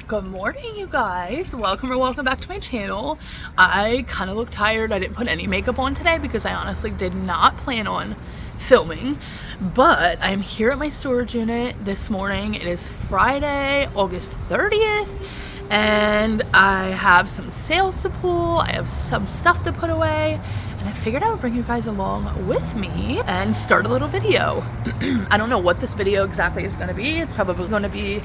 Good morning, you guys. Welcome back to my channel. I kind of look tired. I didn't put any makeup on today because I honestly did not plan on filming, but I'm here at my storage unit this morning. It is Friday, August 30th, and I have some sales to pull. I have some stuff to put away, and I figured I would bring you guys along with me and start a little video. I don't know what this video exactly is going to be. It's probably going to be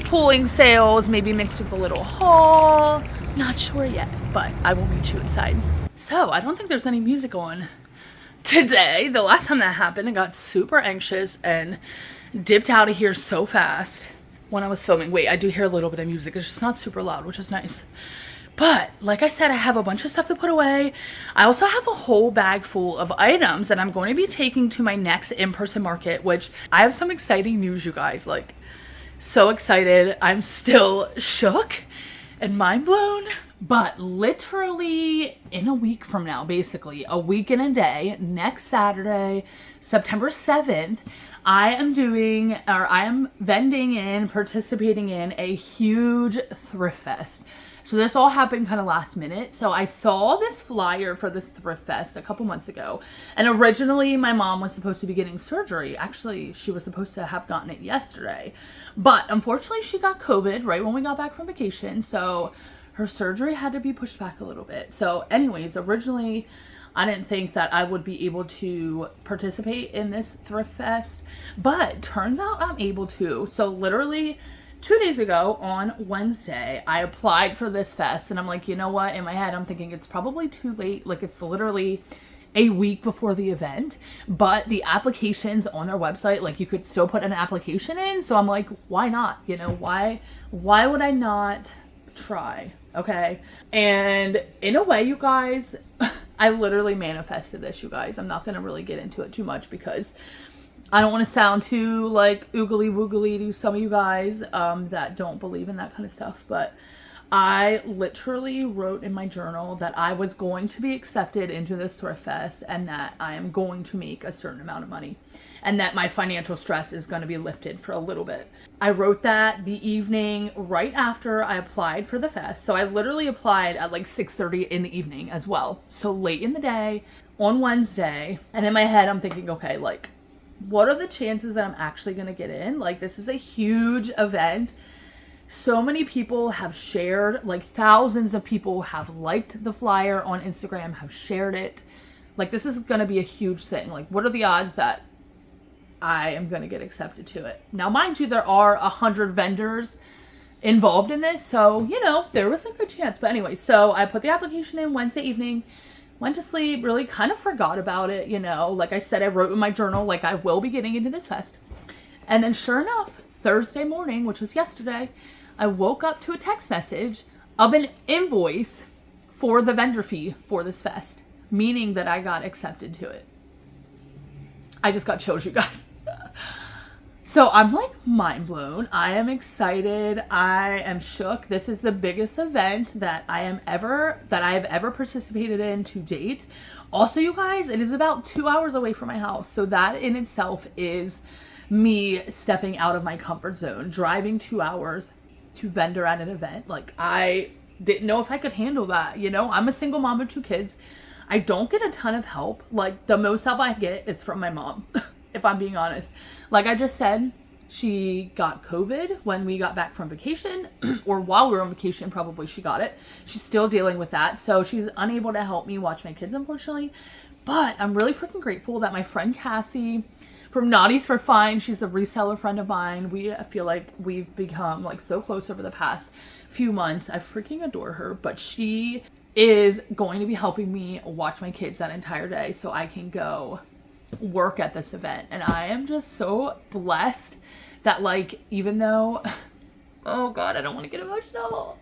pulling sales, maybe mixed with a little haul. Not sure yet, but I will meet you inside. So I don't think there's any music on today. The last time that happened, I got super anxious and dipped out of here so fast when I was filming. Wait, I do hear a little bit of music. It's just not super loud, which is nice. But like I said, I have a bunch of stuff to put away. I also have a whole bag full of items that I'm going to be taking to my next in-person market, which I have some exciting news, you guys. Like, so excited. I'm still shook and mind blown. But literally in a week from now, basically a week and a day, next Saturday, September 7th, I am participating in a huge thrift fest. So this all happened kind of last minute. So I saw this flyer for this thrift fest a couple months ago. And originally my mom was supposed to be getting surgery. Actually, she was supposed to have gotten it yesterday. But unfortunately, she got COVID right when we got back from vacation. So her surgery had to be pushed back a little bit. So anyways, originally I didn't think that I would be able to participate in this thrift fest. But turns out I'm able to. So literally 2 days ago on Wednesday, I applied for this fest, and I'm like, you know what? In my head, I'm thinking it's probably too late. Like, it's literally a week before the event, but the applications on their website, like, you could still put an application in. So I'm like, why not? You know, why would I not try? Okay. And in a way, you guys, I literally manifested this, you guys. I'm not going to really get into it too much because I don't want to sound too like oogly woogly to some of you guys that don't believe in that kind of stuff. But I literally wrote in my journal that I was going to be accepted into this thrift fest and that I am going to make a certain amount of money and that my financial stress is going to be lifted for a little bit. I wrote that the evening right after I applied for the fest. So I literally applied at like 6:30 in the evening as well. So late in the day on Wednesday. And in my head, I'm thinking, okay, like, what are the chances that I'm actually going to get in? Like, this is a huge event. So many people have shared, like thousands of people have liked the flyer on Instagram, have shared it. Like, this is going to be a huge thing. Like, what are the odds that I am going to get accepted to it? Now, mind you, there are 100 vendors involved in this. So, you know, there was a good chance. But anyway, so I put the application in Wednesday evening. Went to sleep, really kind of forgot about it, you know. Like I said, I wrote in my journal, like, I will be getting into this fest. And then sure enough, Thursday morning, which was yesterday, I woke up to a text message of an invoice for the vendor fee for this fest, meaning that I got accepted to it. I just got chills, you guys. So I'm like mind blown. I am excited. I am shook. This is the biggest event that I have ever participated in to date. Also, you guys, it is about 2 hours away from my house. So that in itself is me stepping out of my comfort zone, driving 2 hours to vendor at an event. Like, I didn't know if I could handle that. You know, I'm a single mom of 2 kids. I don't get a ton of help. Like, the most help I get is from my mom. If I'm being honest. Like I just said, she got COVID when we got back from vacation, or while we were on vacation, probably she got it. She's still dealing with that. So she's unable to help me watch my kids, unfortunately. But I'm really freaking grateful that my friend Cassie from Naughty for Fine, she's a reseller friend of mine. I feel like we've become like so close over the past few months. I freaking adore her, but she is going to be helping me watch my kids that entire day so I can go work at this event. And I am just so blessed that, like, even though, oh god, I don't want to get emotional,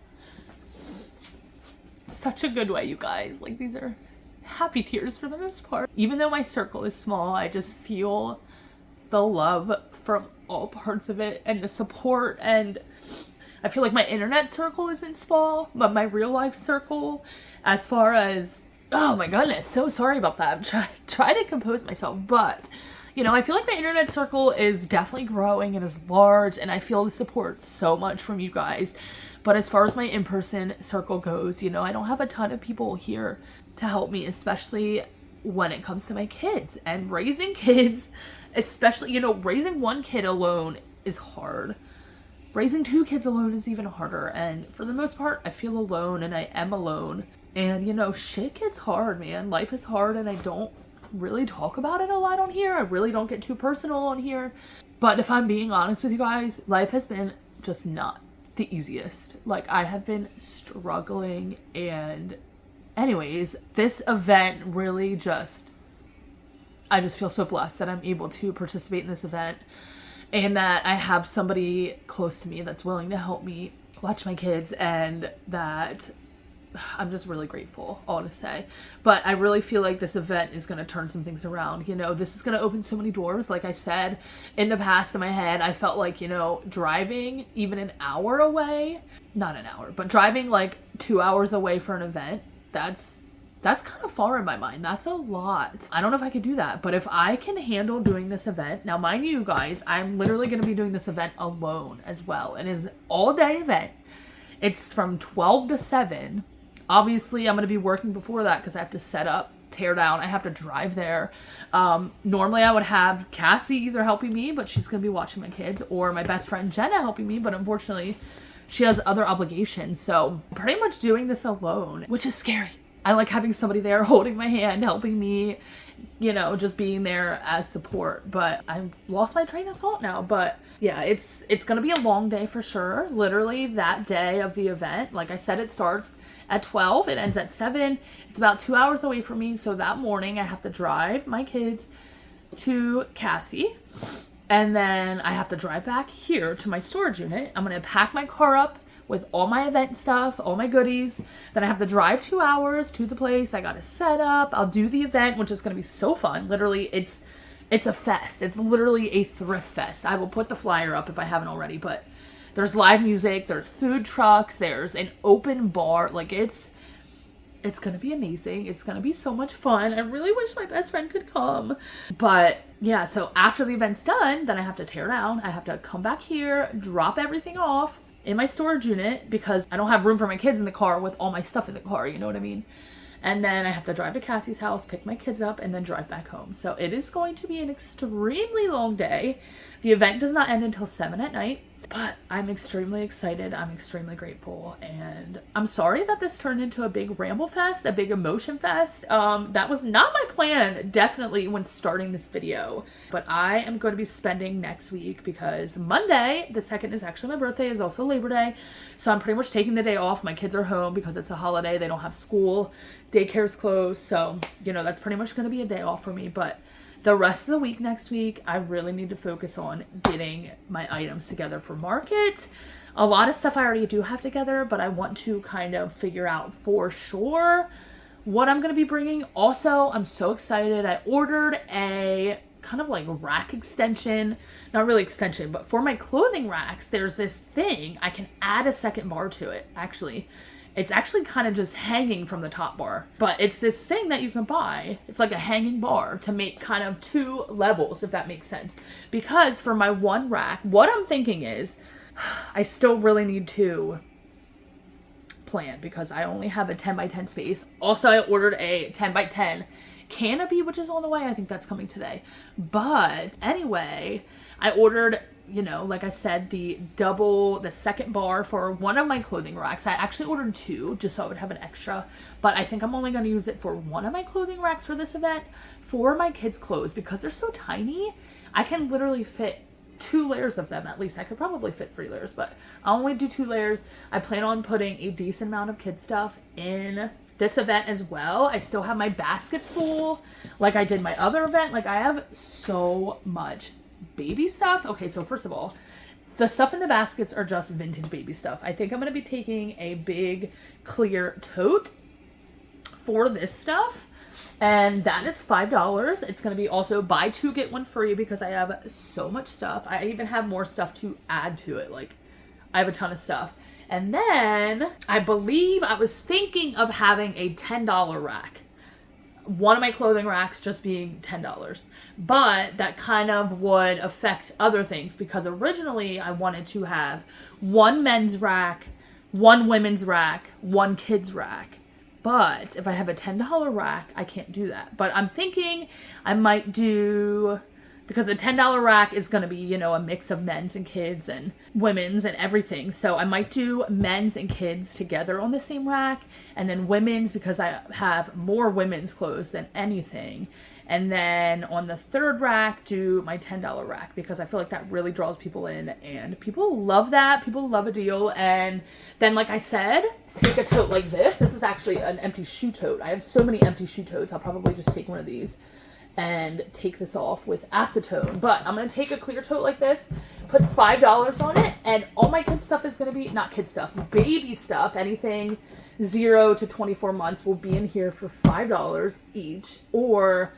such a good way, you guys, like, these are happy tears for the most part. Even though my circle is small, I just feel the love from all parts of it and the support. And I feel like my internet circle isn't small, but my real life circle, as far as, oh my goodness, so sorry about that. I'm trying to compose myself, but You know, I feel like my internet circle is definitely growing and is large, and I feel the support so much from you guys. But as far as my in-person circle goes, you know, I don't have a ton of people here to help me, especially when it comes to my kids. And raising kids, especially, you know, raising one kid alone is hard. Raising two kids alone is even harder. And for the most part, I feel alone, and I am alone. And, you know, shit gets hard, man. Life is hard, and I don't really talk about it a lot on here. I really don't get too personal on here. But if I'm being honest with you guys, life has been just not the easiest. Like, I have been struggling, and anyways, this event really I just feel so blessed that I'm able to participate in this event, and that I have somebody close to me that's willing to help me watch my kids, and that I'm just really grateful, all to say. But I really feel like this event is going to turn some things around. You know, this is going to open so many doors. Like I said, in the past, in my head, I felt like, you know, driving even an hour away, not an hour, but driving like 2 hours away for an event, that's kind of far in my mind. That's a lot. I don't know if I could do that, but if I can handle doing this event, now mind you guys, I'm literally going to be doing this event alone as well. It is an all-day event. It's from 12 to 7. Obviously, I'm going to be working before that because I have to set up, tear down. I have to drive there. Normally, I would have Cassie either helping me, but she's going to be watching my kids, or my best friend Jenna helping me, but unfortunately, she has other obligations. So pretty much doing this alone, which is scary. I like having somebody there holding my hand, helping me, you know, just being there as support. But I've lost my train of thought now. But yeah, it's going to be a long day for sure. Literally that day of the event, like I said, it starts at 12, it ends at 7. It's about 2 hours away from me. So that morning I have to drive my kids to Cassie, and then I have to drive back here to my storage unit. I'm going to pack my car up with all my event stuff, all my goodies. Then I have to drive 2 hours to the place. I got to set up. I'll do the event, which is going to be so fun. Literally, it's a fest. It's literally a thrift fest. I will put the flyer up if I haven't already, but there's live music, there's food trucks, there's an open bar. Like, it's going to be amazing. It's going to be so much fun. I really wish my best friend could come. But yeah, so after the event's done, then I have to tear down. I have to come back here, drop everything off in my storage unit because I don't have room for my kids in the car with all my stuff in the car, you know what I mean? And then I have to drive to Cassie's house, pick my kids up, and then drive back home. So it is going to be an extremely long day. The event does not end until 7 at night. But I'm extremely excited. I'm extremely grateful. And I'm sorry that this turned into a big ramble fest, a big emotion fest. That was not my plan, definitely, when starting this video. But I am going to be spending next week because Monday, the 2nd, is actually my birthday, is also Labor Day. So I'm pretty much taking the day off. My kids are home because it's a holiday. They don't have school. Daycare's closed. So, you know, that's pretty much going to be a day off for me. But the rest of the week next week, I really need to focus on getting my items together for market. A lot of stuff I already do have together, but I want to kind of figure out for sure what I'm going to be bringing. Also, I'm so excited. I ordered a kind of like rack extension, not really extension, but for my clothing racks, there's this thing. I can add a second bar to it, actually. It's actually kind of just hanging from the top bar, but it's this thing that you can buy. It's like a hanging bar to make kind of 2 levels, if that makes sense. Because for my one rack, what I'm thinking is I still really need to plan because I only have a 10 by 10 space. Also, I ordered a 10 by 10 canopy, which is on the way. I think that's coming today. But anyway, I ordered, you know, like I said, the second bar for one of my clothing racks. I actually ordered 2 just so I would have an extra, but I think I'm only going to use it for one of my clothing racks for this event for my kids' clothes because they're so tiny. I can literally fit 2 layers of them at least. I could probably fit 3 layers, but I'll only do 2 layers. I plan on putting a decent amount of kid stuff in this event as well. I still have my baskets full like I did my other event. Like, I have so much baby stuff. Okay, so first of all, the stuff in the baskets are just vintage baby stuff. I think I'm going to be taking a big clear tote for this stuff, and that is $5. It's going to be also buy 2 get 1 free because I have so much stuff. I even have more stuff to add to it. Like, I have a ton of stuff. And then I believe I was thinking of having a $10 rack. one of my clothing racks just being $10. But that kind of would affect other things because originally I wanted to have one men's rack, one women's rack, one kids rack. But if I have a $10 rack, I can't do that. But I'm thinking I might do, because the $10 rack is going to be, you know, a mix of men's and kids and women's and everything. So I might do men's and kids together on the same rack, and then women's because I have more women's clothes than anything. And then on the third rack, do my $10 rack because I feel like that really draws people in and people love that. People love a deal. And then, like I said, take a tote like this. This is actually an empty shoe tote. I have so many empty shoe totes. I'll probably just take one of these and take this off with acetone. But I'm going to take a clear tote like this, put $5 on it, and all my kid stuff is going to be, not kid stuff, baby stuff, anything 0 to 24 months will be in here for $5 each, or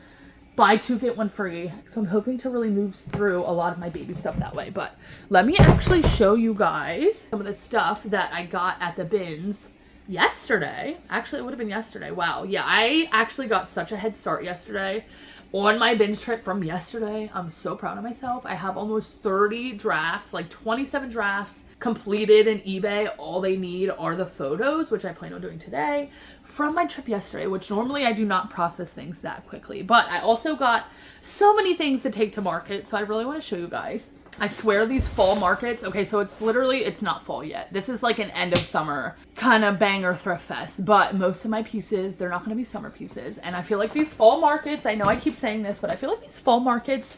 buy 2 get 1 free. So I'm hoping to really move through a lot of my baby stuff that way. But let me actually show you guys some of the stuff that I got at the bins yesterday. Actually, it would have been yesterday. Wow. Yeah, I actually got such a head start yesterday on my bins trip from yesterday. I'm so proud of myself. I have almost 30 drafts, like 27 drafts completed in eBay. All they need are the photos, which I plan on doing today, from my trip yesterday, which normally I do not process things that quickly. But I also got so many things to take to market, so I really want to show you guys. I swear these fall markets, okay, so it's literally, it's not fall yet. This is like an end of summer kind of banger thrift fest, but most of my pieces, they're not going to be summer pieces. And I feel like these fall markets, I know I keep saying this, but I feel like these fall markets,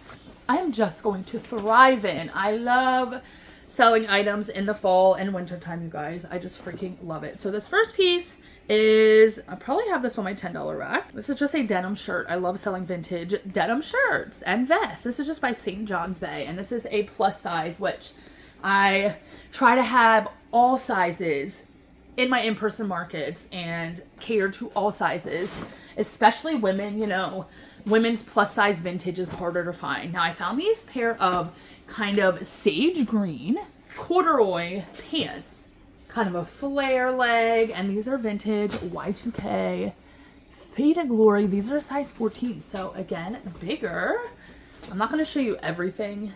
I am just going to thrive in. I love selling items in the fall and winter time, you guys. I just freaking love it. So this first piece is, I probably have this on my $10 rack. This is just a denim shirt. I love selling vintage denim shirts and vests. This is just by St. John's Bay, and this is a plus size, which I try to have all sizes in my in-person markets and cater to all sizes, especially women. You know, women's plus size vintage is harder to find. Now I found these pair of kind of sage green corduroy pants, kind of a flare leg, and these are vintage Y2K faded glory. These are size 14, so again, bigger. I'm not going to show you everything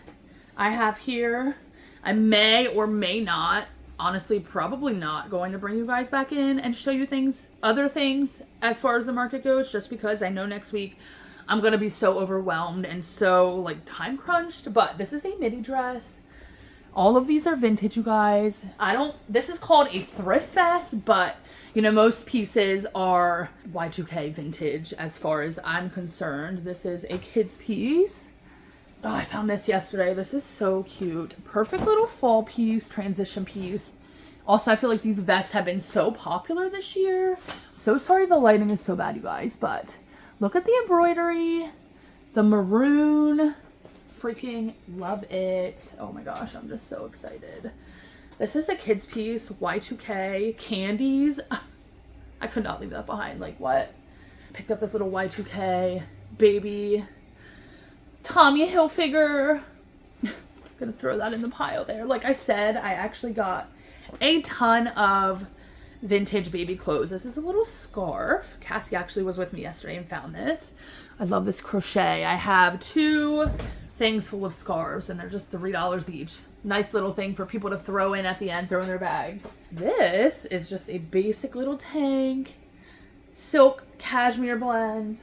I have here. I may or may not, honestly probably not, going to bring you guys back in and show you things, other things as far as the market goes, just because I know next week I'm going to be so overwhelmed and so like time crunched. But this is a midi dress. All of these are vintage, you guys. This is called a thrift fest, but you know, most pieces are Y2K vintage as far as I'm concerned. This is a kid's piece. Oh, I found this yesterday. This is so cute. Perfect little fall piece, transition piece. Also, I feel like these vests have been so popular this year. So sorry the lighting is so bad, you guys, but look at the embroidery, the maroon. Freaking love it. Oh my gosh, I'm just so excited. This is a kid's piece, Y2K, candies. I could not leave that behind. Like, what? Picked up this little Y2K baby Tommy Hilfiger. Gonna throw that in the pile there. Like I said, I actually got a ton of vintage baby clothes. This is a little scarf. Cassie actually was with me yesterday and found this. I love this crochet. I have 2 things full of scarves and they're just $3 each. Nice little thing for people to throw in at the end, throw in their bags. This is just a basic little tank, silk cashmere blend.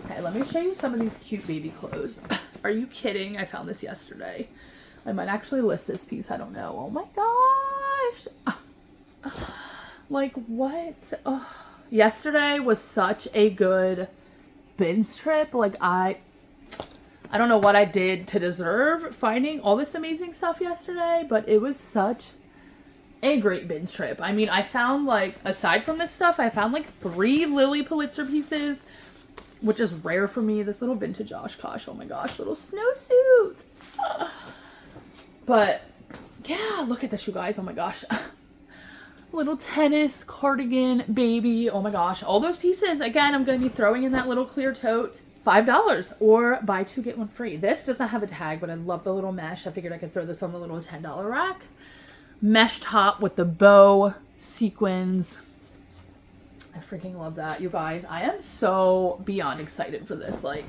Okay, let me show you some of these cute baby clothes. Are you kidding? I found this yesterday. I might actually list this piece. I don't know. Oh my gosh. Like what? Oh. Yesterday was such a good bins trip. Like I don't know what I did to deserve finding all this amazing stuff yesterday, but it was such a great bins trip. I mean, I found, like, aside from this stuff, I found like 3 Lily Pulitzer pieces, which is rare for me. This little vintage Oshkosh, oh my gosh, little snowsuit. But yeah, look at this, you guys. Oh my gosh. Little tennis cardigan baby. Oh my gosh, all those pieces. Again, I'm going to be throwing in that little clear tote. $5 or buy 2 get 1 free. This does not have a tag, but I love the little mesh. I figured I could throw this on the little $10 rack. Mesh top with the bow sequins. I freaking love that. You guys, I am so beyond excited for this. Like,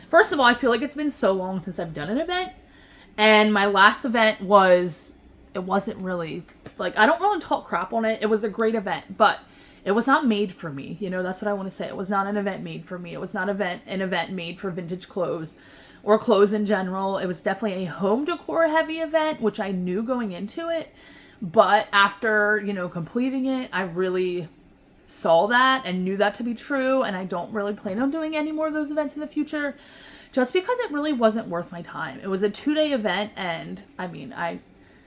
first of all, I feel like it's been so long since I've done an event. And my last event it wasn't really, like, I don't want to talk crap on it. It was a great event, but it was not made for me. You know, that's what I want to say. It was not an event made for me. It was not an event made for vintage clothes or clothes in general. It was definitely a home decor heavy event, which I knew going into it. But after, you know, completing it, I really saw that and knew that to be true. And I don't really plan on doing any more of those events in the future, just because it really wasn't worth my time. It was a 2-day event, and I mean,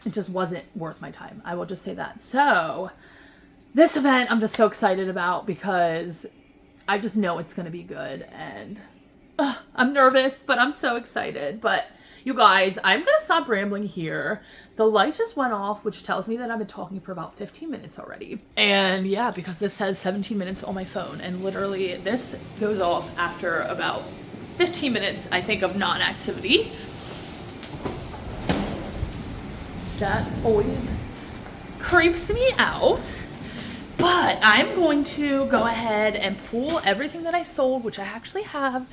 it just wasn't worth my time. I will just say that. So this event I'm just so excited about because I just know it's going to be good, and I'm nervous, but I'm so excited. But you guys, I'm going to stop rambling here. The light just went off, which tells me that I've been talking for about 15 minutes already. And yeah, because this says 17 minutes on my phone, and literally this goes off after about 15 minutes, I think, of non-activity. That always creeps me out. But I'm going to go ahead and pull everything that I sold, which I actually have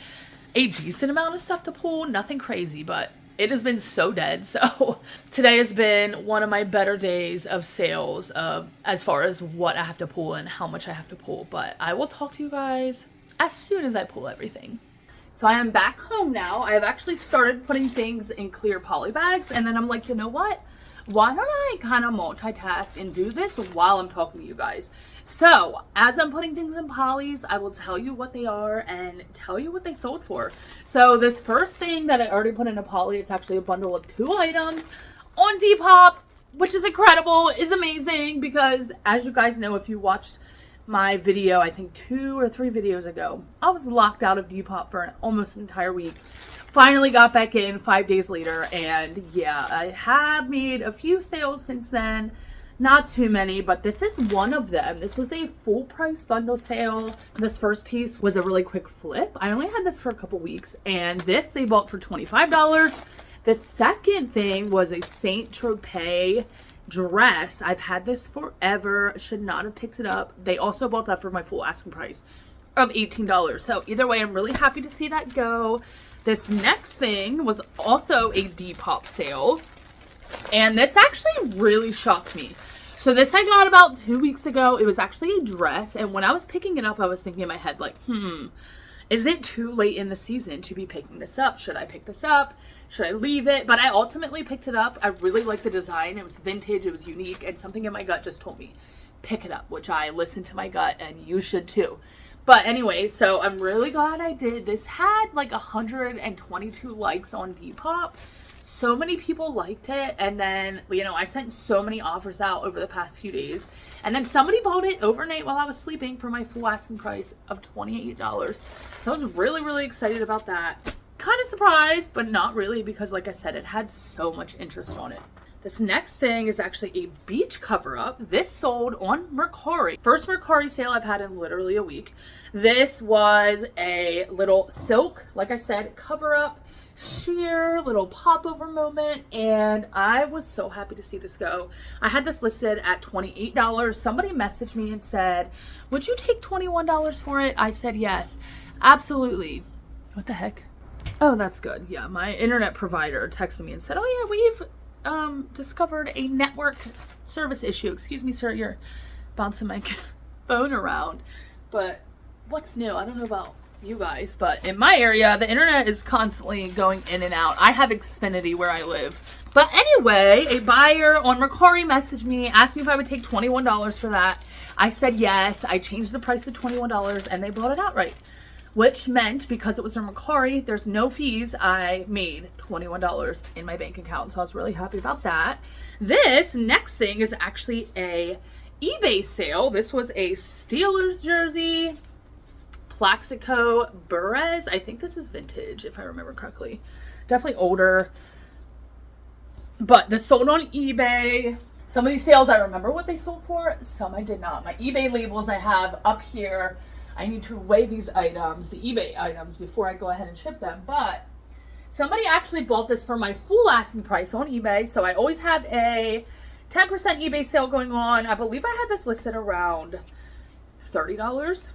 a decent amount of stuff to pull. Nothing crazy, but it has been so dead. So today has been one of my better days of sales as far as what I have to pull and how much I have to pull. But I will talk to you guys as soon as I pull everything. So I am back home now. I have actually started putting things in clear poly bags, and then I'm like, you know what? Why don't I kind of multitask and do this while I'm talking to you guys? So as I'm putting things in polys, I will tell you what they are and tell you what they sold for. So this first thing that I already put in a poly, it's actually a bundle of 2 items on Depop, which is incredible, is amazing, because as you guys know, if you watched my video, I think 2 or 3 videos ago, I was locked out of Depop for almost an entire week. Finally got back in 5 days later, and yeah, I have made a few sales since then. Not too many, but this is one of them. This was a full price bundle sale. This first piece was a really quick flip. I only had this for a couple weeks, and this they bought for $25. The second thing was a Saint Tropez dress. I've had this forever. Should not have picked it up. They also bought that for my full asking price of $18. So either way, I'm really happy to see that go. This next thing was also a Depop sale, and this actually really shocked me. So this I got about 2 weeks ago. It was actually a dress, and when I was picking it up, I was thinking in my head, like, is it too late in the season to be picking this up? Should I pick this up? Should I leave it? But I ultimately picked it up. I really liked the design. It was vintage, it was unique, and something in my gut just told me, pick it up, which I listened to my gut, and you should too. But anyway, so I'm really glad I did. This had like 122 likes on Depop. So many people liked it, and then, you know, I sent so many offers out over the past few days, and then somebody bought it overnight while I was sleeping for my full asking price of $28. So I was really, really excited about that. Kind of surprised, but not really, because like I said, it had so much interest on it. This next thing is actually a beach cover-up. This sold on Mercari. First Mercari sale I've had in literally a week. This was a little silk, like I said, cover-up, sheer little popover moment, and I was so happy to see this go. I had this listed at $28. Somebody messaged me and said, would you take $21 for it? I said yes, absolutely. What the heck? Oh, that's good. Yeah, my internet provider texted me and said, oh yeah, we've discovered a network service issue. Excuse me, sir, you're bouncing my phone around. But what's new? I don't know about you guys, but in my area, the internet is constantly going in and out. I have Xfinity where I live. But anyway, a buyer on Mercari messaged me, asked me if I would take $21 for that. I said yes. I changed the price to $21, and they bought it outright. Which meant, because it was from Mercari, there's no fees, I made $21 in my bank account. So I was really happy about that. This next thing is actually a eBay sale. This was a Steelers jersey, Plaxico Burres. I think this is vintage, if I remember correctly. Definitely older. But this sold on eBay. Some of these sales, I remember what they sold for. Some I did not. My eBay labels I have up here. I need to weigh these items, the eBay items, before I go ahead and ship them. But somebody actually bought this for my full asking price on eBay. So I always have a 10% eBay sale going on. I believe I had this listed around $30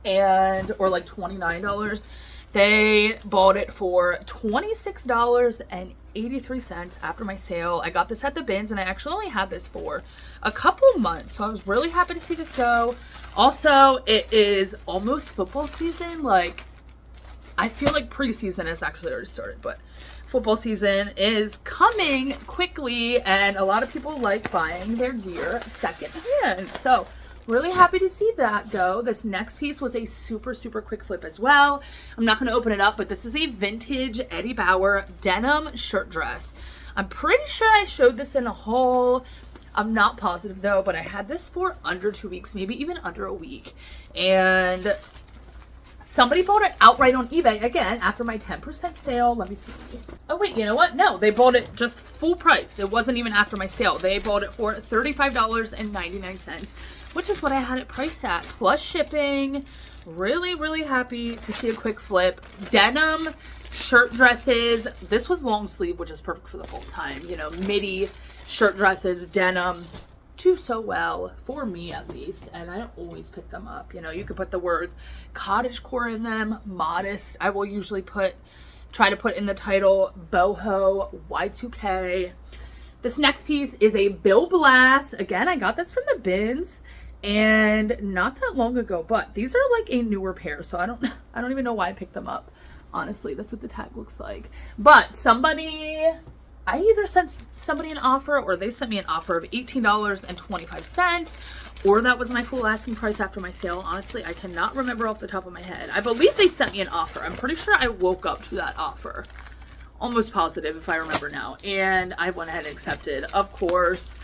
and or like $29. They bought it for $26.83 after my sale. I got this at the bins, and I actually only had this for a couple months, so I was really happy to see this go. Also, it is almost football season. Like, I feel like preseason has actually already started, but football season is coming quickly, and a lot of people like buying their gear secondhand. So really happy to see that go. This next piece was a super, super quick flip as well. I'm not going to open it up, but this is a vintage Eddie Bauer denim shirt dress. I'm pretty sure I showed this in a haul. I'm not positive though, but I had this for under 2 weeks, maybe even under a week. And somebody bought it outright on eBay, again, after my 10% sale. Let me see. Oh, wait, you know what? No, they bought it just full price. It wasn't even after my sale. They bought it for $35.99, which is what I had it priced at, plus shipping. Really, really happy to see a quick flip. Denim shirt dresses. This was long sleeve, which is perfect for the whole time. You know, midi shirt dresses, denim. Do so well, for me at least, and I don't always pick them up. You know, you could put the words cottagecore in them, modest. I will usually try to put in the title boho Y2K. This next piece is a Bill Blass. Again, I got this from the bins and not that long ago, but these are like a newer pair, so I don't even know why I picked them up. Honestly, that's what the tag looks like. But I either sent somebody an offer, or they sent me an offer of $18.25, or that was my full asking price after my sale. Honestly, I cannot remember off the top of my head. I believe they sent me an offer. I'm pretty sure I woke up to that offer. Almost positive if I remember now. And I went ahead and accepted. Of course,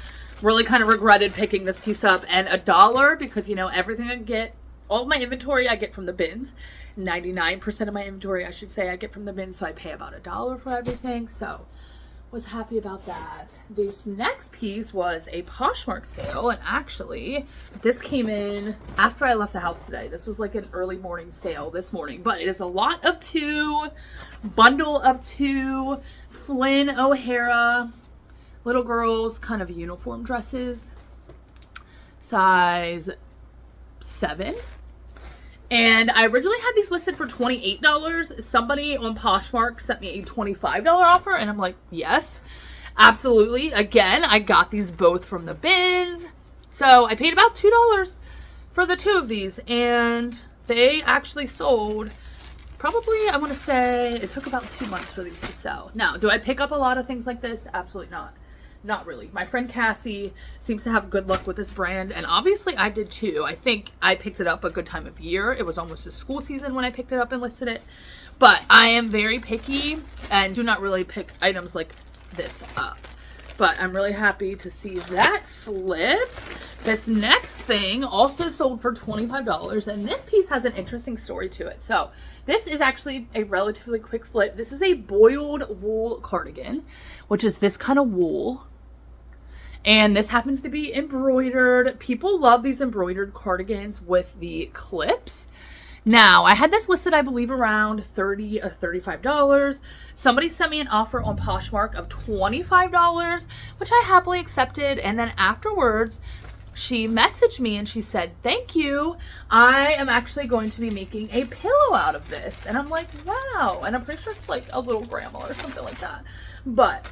really kind of regretted picking this piece up. And $1, because, you know, everything I get, all of my inventory I get from the bins. 99% of my inventory, I should say, I get from the bins. So I pay about $1 for everything. So was happy about that. This next piece was a Poshmark sale, and actually this came in after I left the house today. This was like an early morning sale this morning, but it is a lot of two, bundle of two Flynn O'Hara little girls kind of uniform dresses, size 7. And I originally had these listed for $28. Somebody on Poshmark sent me a $25 offer, and I'm like, yes, absolutely. Again, I got these both from the bins. So I paid about $2 for the two of these, and they actually sold probably, I want to say, it took about 2 months for these to sell. Now, do I pick up a lot of things like this? Absolutely not. Not really. My friend Cassie seems to have good luck with this brand, and obviously I did too. I think I picked it up a good time of year. It was almost the school season when I picked it up and listed it. But I am very picky and do not really pick items like this up. But I'm really happy to see that flip. This next thing also sold for $25, and this piece has an interesting story to it. So this is actually a relatively quick flip. This is a boiled wool cardigan, which is this kind of wool. And this happens to be embroidered. People love these embroidered cardigans with the clips. Now, I had this listed, I believe, around $30 or $35. Somebody sent me an offer on Poshmark of $25, which I happily accepted. And then afterwards, she messaged me and she said, thank you. I am actually going to be making a pillow out of this. And I'm like, wow. And I'm pretty sure it's like a little grandma or something like that. But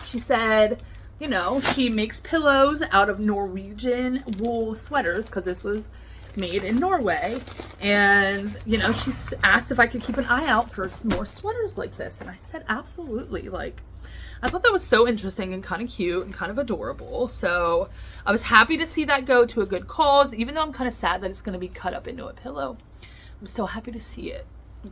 she said, you know, she makes pillows out of Norwegian wool sweaters, because this was made in Norway. And, you know, she asked if I could keep an eye out for some more sweaters like this. And I said, absolutely. Like, I thought that was so interesting and kind of cute and kind of adorable. So I was happy to see that go to a good cause, even though I'm kind of sad that it's going to be cut up into a pillow. I'm still happy to see it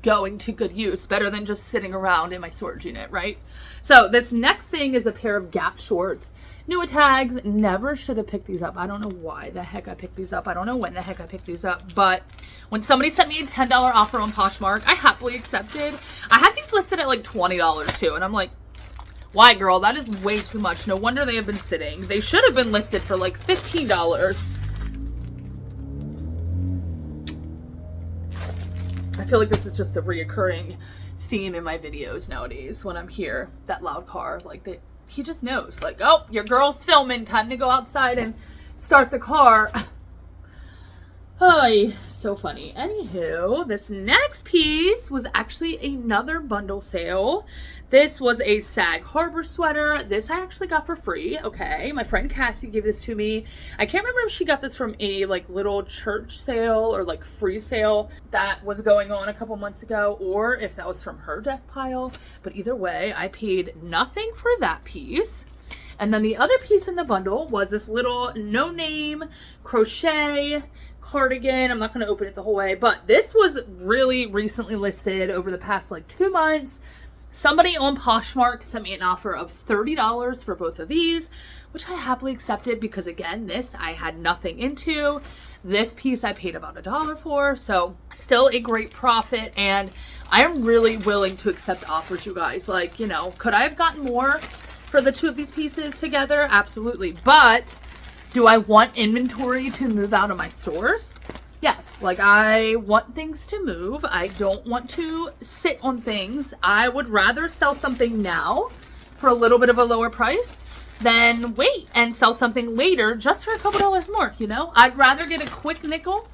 going to good use, better than just sitting around in my storage unit, right? So this next thing is a pair of Gap shorts. Newer tags. Never should have picked these up. I don't know why the heck I picked these up. I don't know when the heck I picked these up, but when somebody sent me a $10 offer on Poshmark, I happily accepted. I had these listed at like $20 too, and I'm like, why, girl? That is way too much. No wonder they have been sitting. They should have been listed for like $15. I feel like this is just a reoccurring theme in my videos nowadays when I'm here. That loud car, like he just knows, like, oh, your girl's filming, time to go outside and start the car. Oh, so funny. Anywho, this next piece was actually another bundle sale. This was a Sag Harbor sweater. This I actually got for free, okay? My friend Cassie gave this to me. I can't remember if she got this from a like little church sale or like free sale that was going on a couple months ago, or if that was from her death pile. But either way, I paid nothing for that piece. And then the other piece in the bundle was this little no-name crochet cardigan. I'm not going to open it the whole way, but this was really recently listed over the past like 2 months. Somebody on Poshmark sent me an offer of $30 for both of these, which I happily accepted because again, this I had nothing into. This piece I paid about $1 for, so still a great profit. And I am really willing to accept offers, you guys. Like, you know, could I have gotten more for the two of these pieces together? Absolutely. But do I want inventory to move out of my stores? Yes. Like, I want things to move. I don't want to sit on things. I would rather sell something now for a little bit of a lower price than wait and sell something later just for a couple dollars more, you know? I'd rather get a quick nickel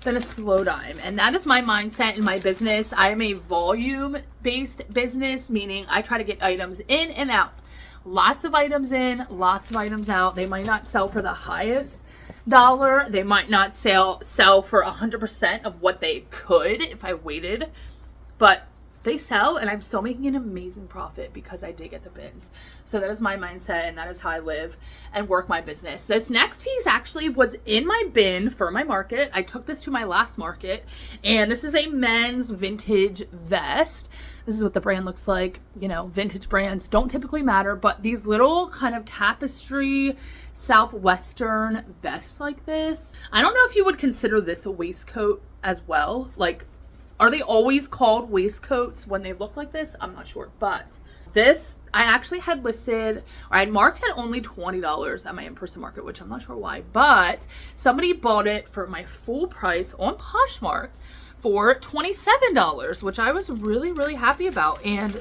than a slow dime. And that is my mindset in my business. I am a volume-based business, meaning I try to get items in and out. Lots of items in, lots of items out. They might not sell for the highest dollar. They might not sell for 100% of what they could if I waited. But they sell and I'm still making an amazing profit because I did get the bins. So that is my mindset and that is how I live and work my business. This next piece actually was in my bin for my market. I took this to my last market and this is a men's vintage vest. This is what the brand looks like. You know, vintage brands don't typically matter, but these little kind of tapestry southwestern vests like this. I don't know if you would consider this a waistcoat as well. Like, are they always called waistcoats when they look like this? I'm not sure, but this I actually had listed, or I had marked at only $20 at my in-person market, which I'm not sure why, but somebody bought it for my full price on Poshmark for $27, which I was really, really happy about. And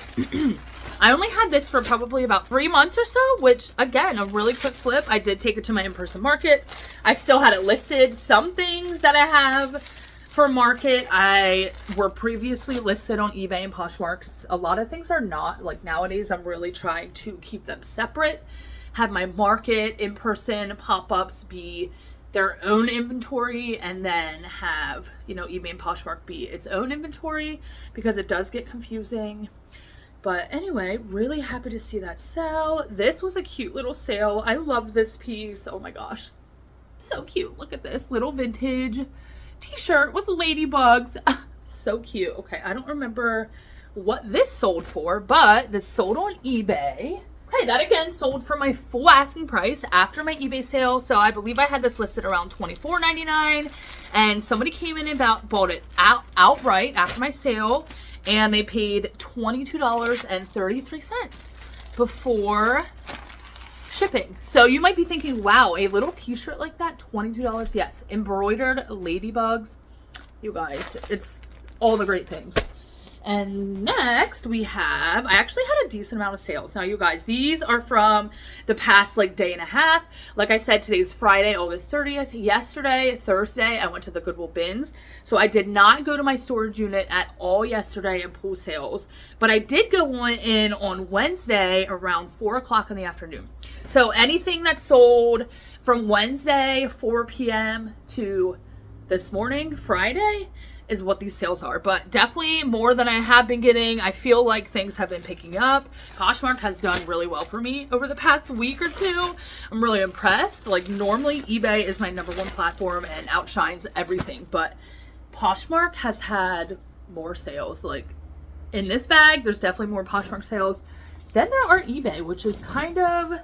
I only had this for probably about 3 months or so, which again, a really quick flip. I did take it to my in-person market. I still had it listed. Some things that I have for market, I were previously listed on eBay and Poshmarks. A lot of things are not. Like nowadays, I'm really trying to keep them separate. Have my market in-person pop-ups be their own inventory and then have, you know, eBay and Poshmark be its own inventory because it does get confusing. But anyway, really happy to see that sell. This was a cute little sale. I love this piece. Oh my gosh. So cute. Look at this little vintage t-shirt with ladybugs. So cute. Okay, I don't remember what this sold for, but this sold on eBay. Okay, that again sold for my full asking price after my eBay sale. So I believe I had this listed around $24.99 and somebody came in and bought it outright after my sale and they paid $22.33 before shipping. So you might be thinking, wow, a little t-shirt like that, $22. Yes, embroidered ladybugs. You guys, it's all the great things. And next we have, I actually had a decent amount of sales. Now you guys, these are from the past like day and a half. Like I said, today's Friday, August 30th. Yesterday, Thursday, I went to the Goodwill bins. So I did not go to my storage unit at all yesterday and pull sales. But I did go in on Wednesday around 4 o'clock in the afternoon. So anything that sold from Wednesday, 4 p.m. to this morning, Friday, is what these sales are, but definitely more than I have been getting. I feel like things have been picking up. Poshmark has done really well for me over the past week or two. I'm really impressed. Like normally eBay is my #1 platform and outshines everything, but Poshmark has had more sales. Like in this bag, there's definitely more Poshmark sales than there are eBay, which is kind of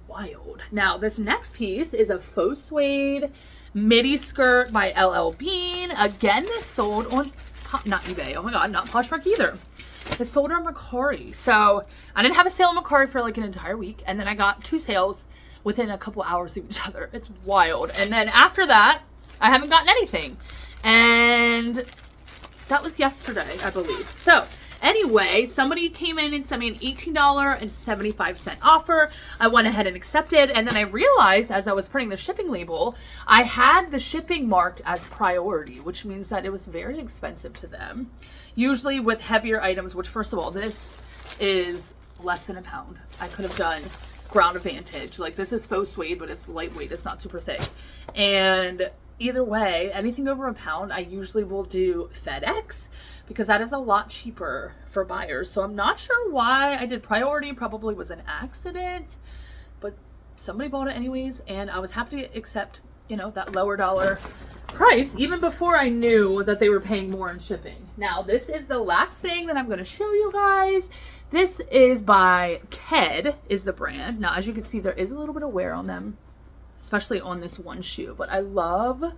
wild. Now this next piece is a faux suede midi skirt by LL Bean. Again, this sold on, not eBay, oh my god, not Poshmark either. This sold on Mercari. So I didn't have a sale on Mercari for like an entire week, and then I got 2 sales within a couple hours of each other. It's wild. And then after that, I haven't gotten anything. And that was yesterday, I believe. So Anyway, somebody came in and sent me an $18.75 offer. I went ahead and accepted, and then I realized as I was putting the shipping label, I had the shipping marked as priority, which means that it was very expensive to them. Usually with heavier items, which first of all, this is less than a pound. I could have done Ground Advantage. Like, this is faux suede, but it's lightweight. It's not super thick. And either way, anything over a pound, I usually will do FedEx because that is a lot cheaper for buyers. So I'm not sure why I did priority. Probably was an accident, but somebody bought it anyways. And I was happy to accept, you know, that lower dollar price even before I knew that they were paying more in shipping. Now, this is the last thing that I'm going to show you guys. This is by Ked is the brand. Now, as you can see, there is a little bit of wear on them, especially on this one shoe, but I love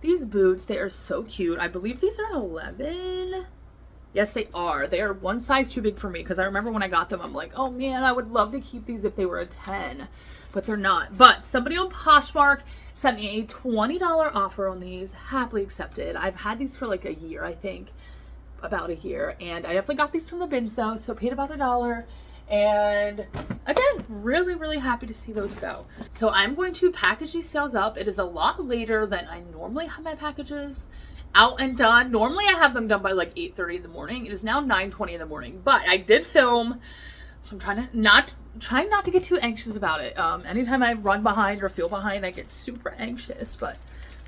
these boots. They are so cute. I believe these are an 11. Yes, they are. They are one size too big for me because I remember when I got them, I'm like, oh man, I would love to keep these if they were a 10, but they're not. But somebody on Poshmark sent me a $20 offer on these. Happily accepted. I've had these for like a year, I think, about a year, and I definitely got these from the bins though, so paid about $1. And again, really happy to see those go. So I'm going to package these sales up. It is a lot later than I normally have my packages out and done. Normally I have them done by like 8:30 in the morning. It is now 9:20 in the morning, but I did film, so I'm trying not to get too anxious about it. Anytime I run behind or feel behind, I get super anxious, but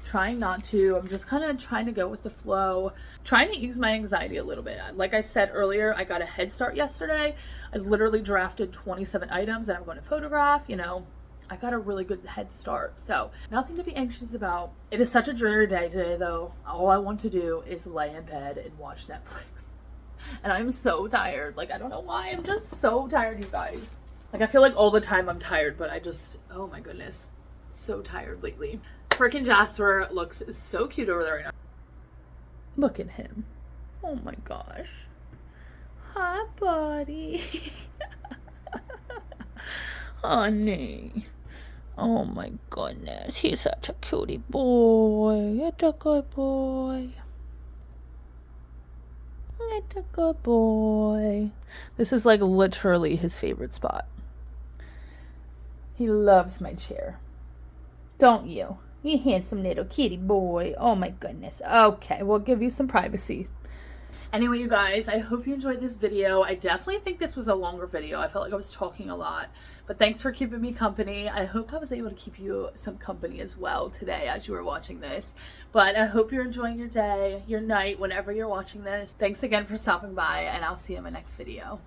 trying not to. I'm just kind of trying to go with the flow, trying to ease my anxiety a little bit. Like I said earlier, I got a head start yesterday. I literally drafted 27 items that I'm going to photograph. You know, I got a really good head start, so nothing to be anxious about. It is such a dreary day today though. All I want to do is lay in bed and watch Netflix, and I'm so tired. Like, I don't know why, I'm just so tired, you guys. Like, I feel like all the time I'm tired, but I just, oh my goodness, so tired lately. Freaking Jasper looks so cute over there right now. Look at him. Oh my gosh. Hi, buddy. Honey. Oh my goodness. He's such a cutie boy. It's a good boy. It's a good boy. This is like literally his favorite spot. He loves my chair. Don't you? You handsome little kitty boy. Oh my goodness. Okay, we'll give you some privacy. Anyway, you guys, I hope you enjoyed this video. I definitely think this was a longer video. I felt like I was talking a lot, but thanks for keeping me company. I hope I was able to keep you some company as well today as you were watching this. But I hope you're enjoying your day, your night, whenever you're watching this. Thanks again for stopping by, and I'll see you in my next video.